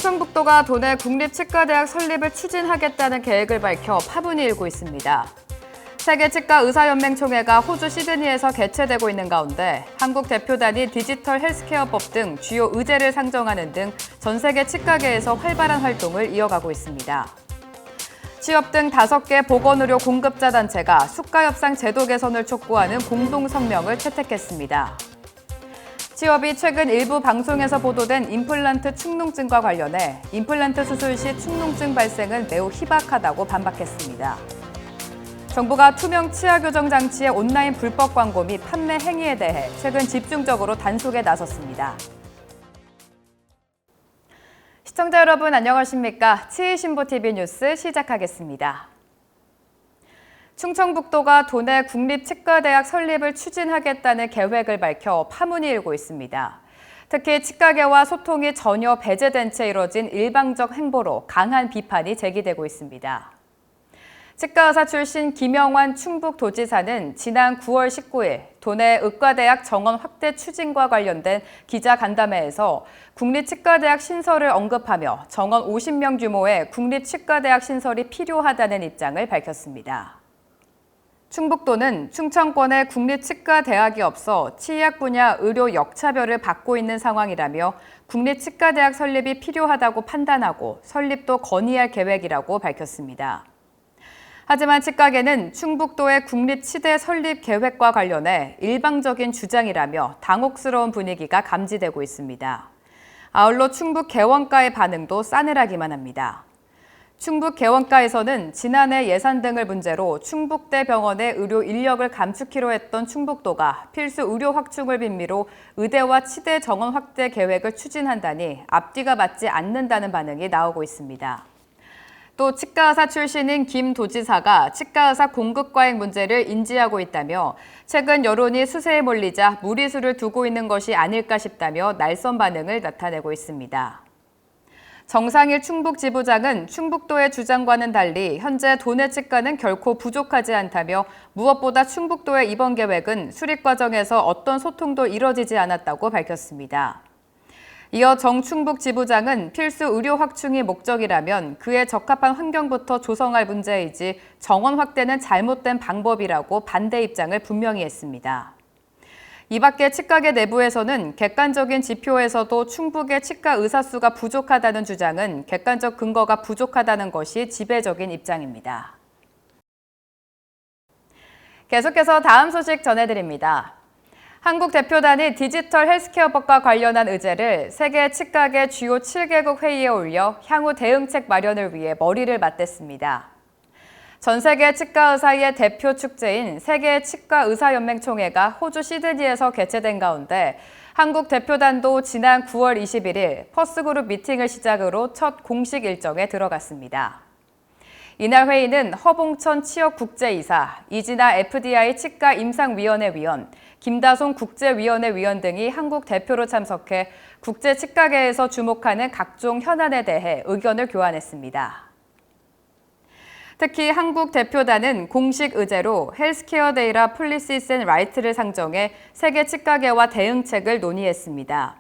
충청북도가 도내 국립치과대학 설립을 추진하겠다는 계획을 밝혀 파문이 일고 있습니다. 세계치과의사연맹총회가 호주 시드니에서 개최되고 있는 가운데 한국 대표단이 디지털 헬스케어법 등 주요 의제를 상정하는 등 전 세계 치과계에서 활발한 활동을 이어가고 있습니다. 취업 등 5개 보건의료 공급자 단체가 수가협상 제도 개선을 촉구하는 공동성명을 채택했습니다. 취업이 최근 일부 방송에서 보도된 임플란트 축농증과 관련해 임플란트 수술 시 축농증 발생은 매우 희박하다고 반박했습니다. 정부가 투명 치아 교정 장치의 온라인 불법 광고 및 판매 행위에 대해 최근 집중적으로 단속에 나섰습니다. 시청자 여러분 안녕하십니까? 치의신보TV 뉴스 시작하겠습니다. 충청북도가 도내 국립치과대학 설립을 추진하겠다는 계획을 밝혀 파문이 일고 있습니다. 특히 치과계와 소통이 전혀 배제된 채 이뤄진 일방적 행보로 강한 비판이 제기되고 있습니다. 치과의사 출신 김영환 충북도지사는 지난 9월 19일 도내 의과대학 정원 확대 추진과 관련된 기자간담회에서 국립치과대학 신설을 언급하며 정원 50명 규모의 국립치과대학 신설이 필요하다는 입장을 밝혔습니다. 충북도는 충청권에 국립치과대학이 없어 치의학 분야 의료 역차별을 받고 있는 상황이라며 국립치과대학 설립이 필요하다고 판단하고 설립도 건의할 계획이라고 밝혔습니다. 하지만 치과계는 충북도의 국립치대 설립 계획과 관련해 일방적인 주장이라며 당혹스러운 분위기가 감지되고 있습니다. 아울러 충북개원과의 반응도 싸늘하기만 합니다. 충북개원과에서는 지난해 예산 등을 문제로 충북대 병원의 의료 인력을 감축키로 했던 충북도가 필수 의료 확충을 빌미로 의대와 치대 정원 확대 계획을 추진한다니 앞뒤가 맞지 않는다는 반응이 나오고 있습니다. 또 치과의사 출신인 김 도지사가 치과의사 공급 과잉 문제를 인지하고 있다며 최근 여론이 수세에 몰리자 무리수를 두고 있는 것이 아닐까 싶다며 날선 반응을 나타내고 있습니다. 정상일 충북지부장은 충북도의 주장과는 달리 현재 도내 치과는 결코 부족하지 않다며 무엇보다 충북도의 이번 계획은 수립 과정에서 어떤 소통도 이뤄지지 않았다고 밝혔습니다. 이어 정 충북지부장은 필수 의료 확충이 목적이라면 그에 적합한 환경부터 조성할 문제이지 정원 확대는 잘못된 방법이라고 반대 입장을 분명히 했습니다. 이 밖에 치과계 내부에서는 객관적인 지표에서도 충북의 치과 의사 수가 부족하다는 주장은 객관적 근거가 부족하다는 것이 지배적인 입장입니다. 계속해서 다음 소식 전해드립니다. 한국 대표단이 디지털 헬스케어법과 관련한 의제를 세계 치과계 주요 7개국 회의에 올려 향후 대응책 마련을 위해 머리를 맞댔습니다. 전 세계 치과의사의 대표 축제인 세계 치과의사연맹총회가 호주 시드니에서 개최된 가운데 한국 대표단도 지난 9월 21일 퍼스그룹 미팅을 시작으로 첫 공식 일정에 들어갔습니다. 이날 회의는 허봉천 치역국제이사, 이진아 FDI 치과임상위원회 위원, 김다송 국제위원회 위원 등이 한국 대표로 참석해 국제 치과계에서 주목하는 각종 현안에 대해 의견을 교환했습니다. 특히 한국 대표단은 공식 의제로 헬스케어 데이터 폴리시스 앤 라이트를 상정해 세계 치과계와 대응책을 논의했습니다.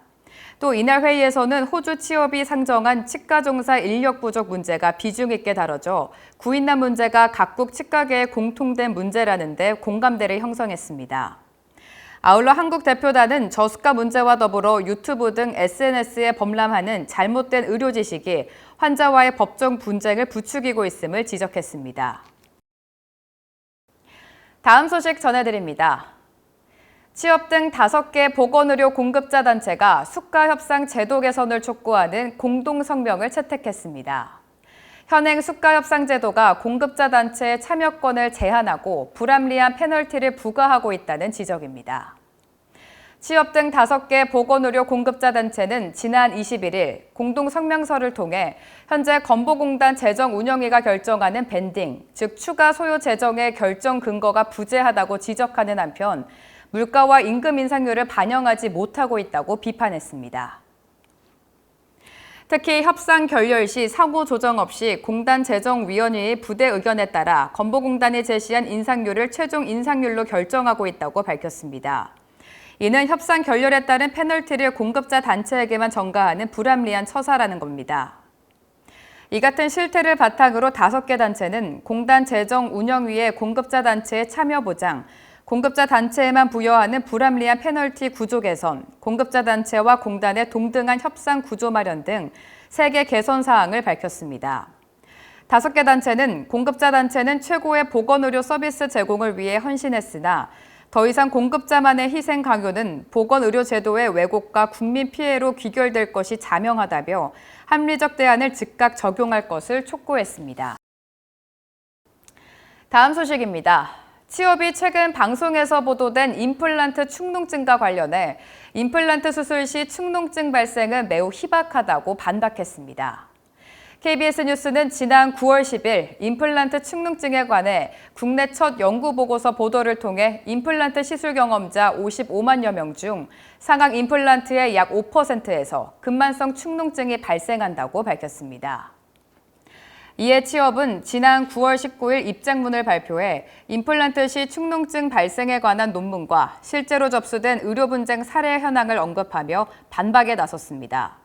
또 이날 회의에서는 호주 취업이 상정한 치과 종사 인력 부족 문제가 비중 있게 다뤄져 구인난 문제가 각국 치과계의 공통된 문제라는 데 공감대를 형성했습니다. 아울러 한국 대표단은 저수가 문제와 더불어 유튜브 등 SNS에 범람하는 잘못된 의료 지식이 환자와의 법정 분쟁을 부추기고 있음을 지적했습니다. 다음 소식 전해드립니다. 취업 등 5개 보건의료 공급자 단체가 수가협상 제도 개선을 촉구하는 공동성명을 채택했습니다. 현행 수가협상 제도가 공급자 단체의 참여권을 제한하고 불합리한 페널티를 부과하고 있다는 지적입니다. 취업 등 5개 보건의료 공급자 단체는 지난 21일 공동성명서를 통해 현재 건보공단 재정운영위가 결정하는 밴딩, 즉 추가 소요 재정의 결정 근거가 부재하다고 지적하는 한편 물가와 임금 인상률을 반영하지 못하고 있다고 비판했습니다. 특히 협상 결렬 시 상호 조정 없이 공단 재정위원회의 부대 의견에 따라 건보공단이 제시한 인상률을 최종 인상률로 결정하고 있다고 밝혔습니다. 이는 협상 결렬에 따른 페널티를 공급자 단체에게만 전가하는 불합리한 처사라는 겁니다. 이 같은 실태를 바탕으로 5개 단체는 공단 재정 운영위의 공급자 단체의 참여 보장, 공급자 단체에만 부여하는 불합리한 페널티 구조 개선, 공급자 단체와 공단의 동등한 협상 구조 마련 등 3개 개선 사항을 밝혔습니다. 5개 단체는 공급자 단체는 최고의 보건의료 서비스 제공을 위해 헌신했으나 더 이상 공급자만의 희생 강요는 보건의료 제도의 왜곡과 국민 피해로 귀결될 것이 자명하다며 합리적 대안을 즉각 적용할 것을 촉구했습니다. 다음 소식입니다. 취업이 최근 방송에서 보도된 임플란트 축농증과 관련해 임플란트 수술 시 축농증 발생은 매우 희박하다고 반박했습니다. KBS 뉴스는 지난 9월 10일 임플란트 축농증에 관해 국내 첫 연구보고서 보도를 통해 임플란트 시술 경험자 55만여 명 중 상악 임플란트의 약 5%에서 근만성 축농증이 발생한다고 밝혔습니다. 이에 취업은 지난 9월 19일 입장문을 발표해 임플란트 시 축농증 발생에 관한 논문과 실제로 접수된 의료 분쟁 사례 현황을 언급하며 반박에 나섰습니다.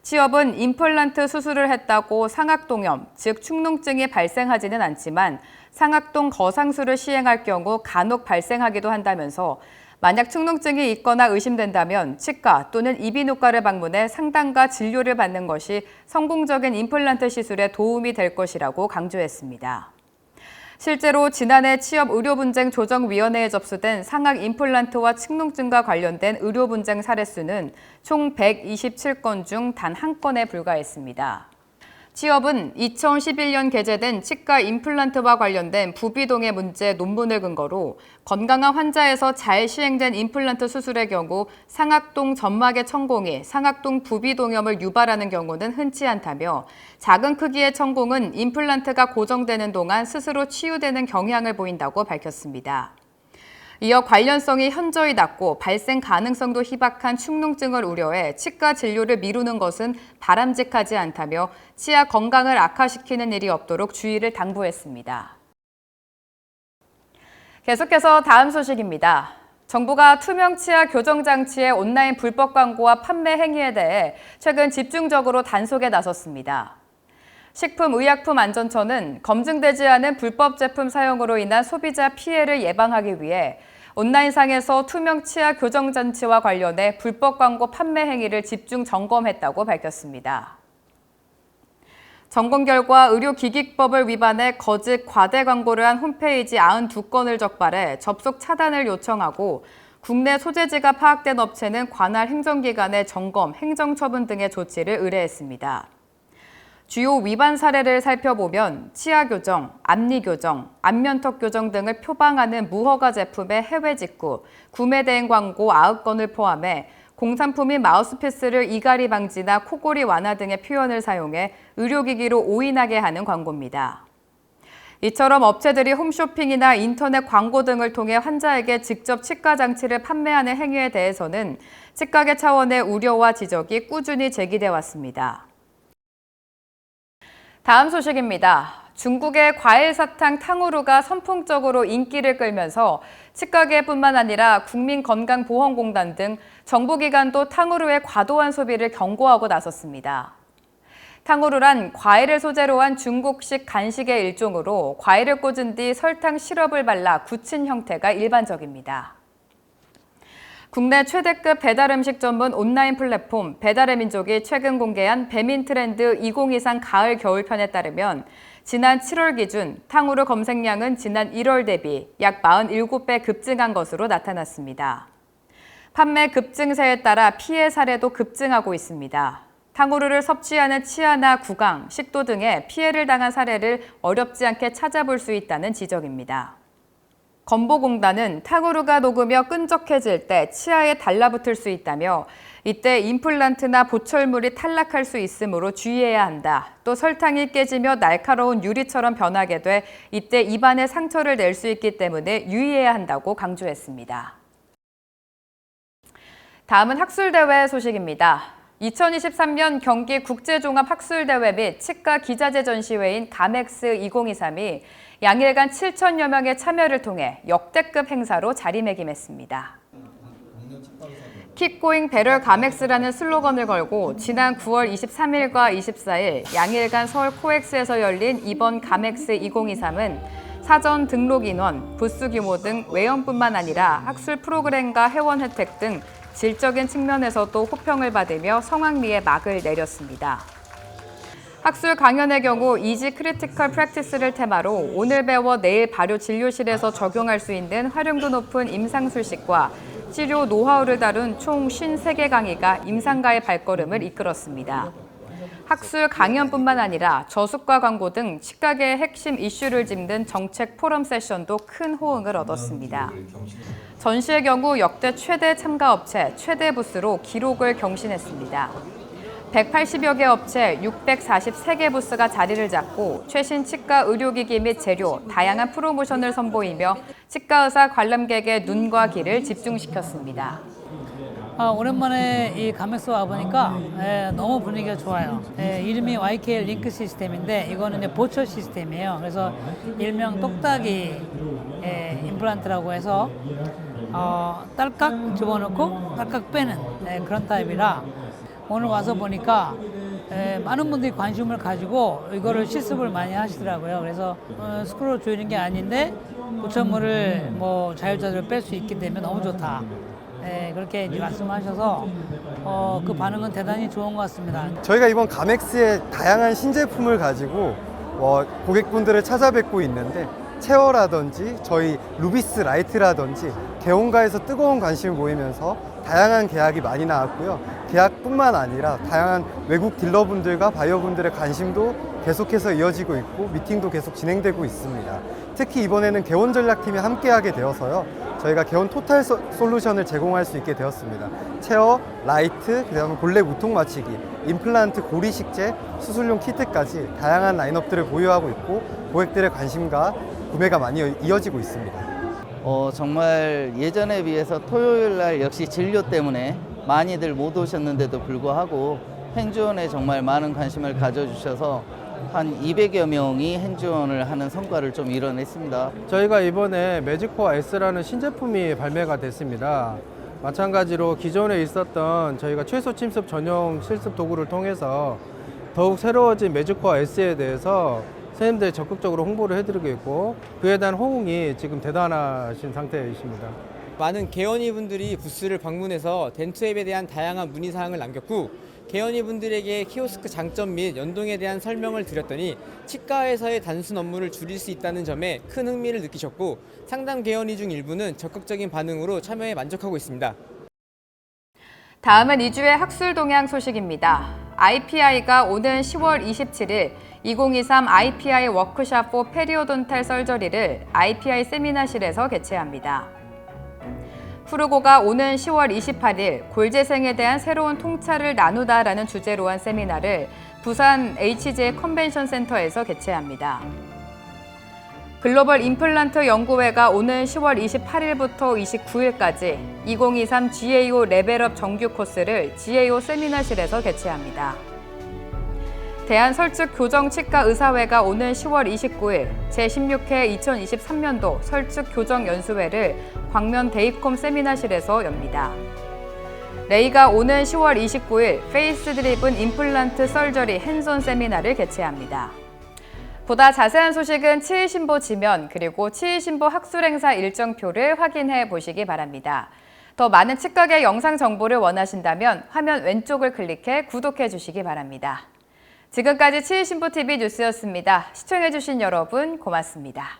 취업은 임플란트 수술을 했다고 상악동염, 즉 축농증이 발생하지는 않지만 상악동 거상술을 시행할 경우 간혹 발생하기도 한다면서 만약 축농증이 있거나 의심된다면 치과 또는 이비인후과를 방문해 상담과 진료를 받는 것이 성공적인 임플란트 시술에 도움이 될 것이라고 강조했습니다. 실제로 지난해 취업의료분쟁조정위원회에 접수된 상악 임플란트와 축농증과 관련된 의료분쟁 사례 수는 총 127건 중 단 1건에 불과했습니다. 취업은 2011년 게재된 치과 임플란트와 관련된 부비동의 문제 논문을 근거로 건강한 환자에서 잘 시행된 임플란트 수술의 경우 상악동 점막의 천공이 상악동 부비동염을 유발하는 경우는 흔치 않다며 작은 크기의 천공은 임플란트가 고정되는 동안 스스로 치유되는 경향을 보인다고 밝혔습니다. 이어 관련성이 현저히 낮고 발생 가능성도 희박한 축농증을 우려해 치과 진료를 미루는 것은 바람직하지 않다며 치아 건강을 악화시키는 일이 없도록 주의를 당부했습니다. 계속해서 다음 소식입니다. 정부가 투명 치아 교정 장치의 온라인 불법 광고와 판매 행위에 대해 최근 집중적으로 단속에 나섰습니다. 식품의약품안전처는 검증되지 않은 불법 제품 사용으로 인한 소비자 피해를 예방하기 위해 온라인상에서 투명 치아 교정 장치와 관련해 불법 광고 판매 행위를 집중 점검했다고 밝혔습니다. 점검 결과 의료기기법을 위반해 거짓 과대 광고를 한 홈페이지 92건을 적발해 접속 차단을 요청하고 국내 소재지가 파악된 업체는 관할 행정기관에 점검, 행정처분 등의 조치를 의뢰했습니다. 주요 위반 사례를 살펴보면 치아 교정, 앞니 교정, 안면턱 교정 등을 표방하는 무허가 제품의 해외 직구, 구매 대행 광고 9건을 포함해 공산품인 마우스피스를 이갈이 방지나 코골이 완화 등의 표현을 사용해 의료기기로 오인하게 하는 광고입니다. 이처럼 업체들이 홈쇼핑이나 인터넷 광고 등을 통해 환자에게 직접 치과 장치를 판매하는 행위에 대해서는 치과계 차원의 우려와 지적이 꾸준히 제기돼 왔습니다. 다음 소식입니다. 중국의 과일 사탕 탕후루가 선풍적으로 인기를 끌면서 치과계뿐만 아니라 국민건강보험공단 등 정부기관도 탕후루의 과도한 소비를 경고하고 나섰습니다. 탕후루란 과일을 소재로 한 중국식 간식의 일종으로 과일을 꽂은 뒤 설탕 시럽을 발라 굳힌 형태가 일반적입니다. 국내 최대급 배달음식 전문 온라인 플랫폼 배달의 민족이 최근 공개한 배민트렌드 2023 가을 겨울편에 따르면 지난 7월 기준 탕후루 검색량은 지난 1월 대비 약 47배 급증한 것으로 나타났습니다. 판매 급증세에 따라 피해 사례도 급증하고 있습니다. 탕후루를 섭취하는 치아나 구강, 식도 등의 피해를 당한 사례를 어렵지 않게 찾아볼 수 있다는 지적입니다. 건보공단은 탕후루가 녹으며 끈적해질 때 치아에 달라붙을 수 있다며 이때 임플란트나 보철물이 탈락할 수 있으므로 주의해야 한다. 또 설탕이 깨지며 날카로운 유리처럼 변하게 돼 이때 입안에 상처를 낼 수 있기 때문에 유의해야 한다고 강조했습니다. 다음은 학술대회 소식입니다. 2023년 경기 국제종합학술대회 및 치과 기자재 전시회인 가맥스 2023이 양일간 7천여 명의 참여를 통해 역대급 행사로 자리매김했습니다. Keep Going Better 가맥스라는 슬로건을 걸고 지난 9월 23일과 24일 양일간 서울 코엑스에서 열린 이번 가맥스 2023은 사전 등록 인원, 부스 규모 등 외연뿐만 아니라 학술 프로그램과 회원 혜택 등 질적인 측면에서도 호평을 받으며 성황리에 막을 내렸습니다. 학술 강연의 경우 이지 크리티컬 프랙티스를 테마로 오늘 배워 내일 발효 진료실에서 적용할 수 있는 활용도 높은 임상술식과 치료 노하우를 다룬 총 53개 강의가 임상가의 발걸음을 이끌었습니다. 학술 강연뿐만 아니라 저술과 광고 등 치과계의 핵심 이슈를 짚는 정책 포럼 세션도 큰 호응을 얻었습니다. 전시의 경우 역대 최대 참가 업체, 최대 부스로 기록을 경신했습니다. 180여 개 업체 643개 부스가 자리를 잡고 최신 치과 의료기기 및 재료, 다양한 프로모션을 선보이며 치과의사 관람객의 눈과 귀를 집중시켰습니다. 오랜만에 이 가맥스 와보니까 너무 분위기가 좋아요. 이름이 YKL 링크 시스템인데 이거는 이제 보초 시스템이에요. 그래서 일명 똑딱이 임플란트라고 해서 딸깍 집어넣고 딸깍 빼는 그런 타입이라 오늘 와서 보니까 많은 분들이 관심을 가지고 이거를 실습을 많이 하시더라고요. 그래서 스크롤 조이는 게 아닌데 고철물을 뭐 자유자재로 뺄 수 있게 되면 너무 좋다. 그렇게 이제 말씀하셔서 그 반응은 대단히 좋은 것 같습니다. 저희가 이번 가맥스의 다양한 신제품을 가지고 고객분들을 찾아뵙고 있는데 체어라든지 저희 루비스 라이트라든지 개원가에서 뜨거운 관심을 모이면서 다양한 계약이 많이 나왔고요. 계약뿐만 아니라 다양한 외국 딜러분들과 바이어분들의 관심도 계속해서 이어지고 있고 미팅도 계속 진행되고 있습니다. 특히 이번에는 개원 전략팀이 함께하게 되어서요. 저희가 개원 토탈 솔루션을 제공할 수 있게 되었습니다. 체어, 라이트, 그다음에 본래 무통 마취기, 임플란트, 고리식재, 수술용 키트까지 다양한 라인업들을 보유하고 있고 고객들의 관심과 구매가 많이 이어지고 있습니다. 정말 예전에 비해서 토요일 날 역시 진료 때문에 많이들 못 오셨는데도 불구하고 핸즈온에 정말 많은 관심을 가져주셔서 한 200여 명이 핸즈온을 하는 성과를 좀 이뤄냈습니다. 저희가 이번에 매직코어 S라는 신제품이 발매가 됐습니다. 마찬가지로 기존에 있었던 저희가 최소 침습 전용 실습 도구를 통해서 더욱 새로워진 매직코어 S에 대해서 선생님들이 적극적으로 홍보를 해드리고 있고 그에 대한 호응이 지금 대단하신 상태이십니다. 많은 개원이분들이 부스를 방문해서 덴투앱에 대한 다양한 문의사항을 남겼고 개원이분들에게 키오스크 장점 및 연동에 대한 설명을 드렸더니 치과에서의 단순 업무를 줄일 수 있다는 점에 큰 흥미를 느끼셨고 상담 개원이 중 일부는 적극적인 반응으로 참여에 만족하고 있습니다. 다음은 2주의 학술 동향 소식입니다. IPI가 오는 10월 27일 2023 IPI 워크샵 포 페리오돈탈 설저리를 IPI 세미나실에서 개최합니다. 푸르고가 오는 10월 28일 골재생에 대한 새로운 통찰을 나누다라는 주제로 한 세미나를 부산 HJ 컨벤션 센터에서 개최합니다. 글로벌 임플란트 연구회가 오는 10월 28일부터 29일까지 2023 GAO 레벨업 정규 코스를 GAO 세미나실에서 개최합니다. 대한설측교정치과의사회가 오는 10월 29일 제16회 2023년도 설측교정연수회를 광면 데이콤 세미나실에서 엽니다. 레이가 오는 10월 29일 페이스 드리븐 임플란트 설저리 핸즈온 세미나를 개최합니다. 보다 자세한 소식은 치의신보 지면 그리고 치의신보 학술행사 일정표를 확인해 보시기 바랍니다. 더 많은 치과계 영상 정보를 원하신다면 화면 왼쪽을 클릭해 구독해 주시기 바랍니다. 지금까지 치의신보TV 뉴스였습니다. 시청해 주신 여러분 고맙습니다.